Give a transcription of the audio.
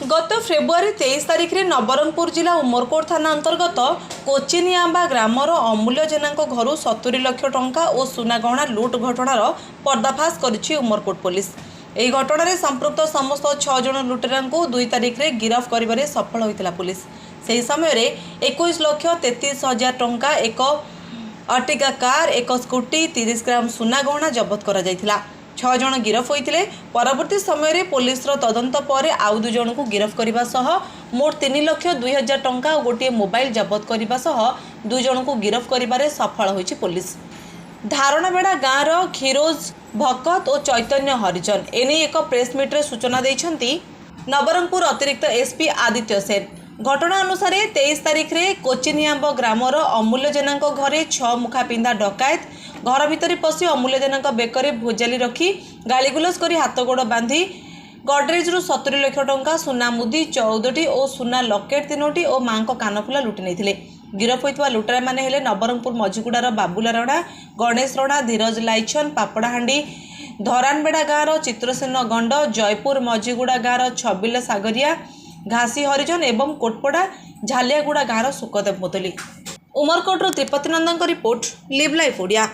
गत फेब्रुआरी 23 तारिख में नवरंगपुर जिला उमरकोट थाना अंतर्गत कोचिनिआंबा ग्रामर अमूल्य जेना घर 70 लाख टंका और सुना गहना लुट घटनार पर्दाफाश करिछि उमरकोट पुलिस। यह घटना में संपृक्त समस्त 6 जन लुटेरा को 2 तारिख में गिरफ कर सफल होता पुलिस। से समय 21,33,000 टंका, एक अर्टिगा कार, एक स्कूटी, 30 ग्राम सुना गहना जबत करा जायथिला। 6 जन गिरफ होते। परवर्ती समय पुलिस तदंत पर आउ 2 जन को गिरफ करने सह मोट 3,02,000 टंका और गोटे मोबाइल जबत करने सह 2 जन को गिरफ कर सफल होइछि पुलिस। धारणाबेड़ा गाँवर खिरोज भकत और चैतन्य हरिजन एने एक प्रेस मीट्रे सूचना देइछंती नवरंगपुर अतिरिक्त एसपी आदित्य सेन। घटना अनुसार 23 तारिख में कोचिनिआंब ग्रामर अमूल्य जेना घरे 6 मुखा पिंधा डकायत घर भितर पशि अमूल्य जेना बेकरे भोजाली रखी गालीगुलस कर हाथ गोड़ बांधी गडरेज 70 लाख टंका, सुना मुदी 14टी और सुना लकेट 3टी और मां को कानफुला लुटि नहीं। गिरफ होता लुटेरा माने हेले नवरंगपुर मझीगुड़ार बाबुला रणा, गणेश रणा, धीरज लाइछन, पापड़ाहांडी धरानबेड़ा गाँवर चित्रसेन गंड, जयपुर मझीगुड़ा गाँवर छबिल सागरिया, घासी हरिजन एवं कोटपड़ा झालियागुड़ा गाँवर सुखदेव मुदली। उमरकोट त्रिपति नंदन रिपोर्ट, लिव लाइफ ओडिया।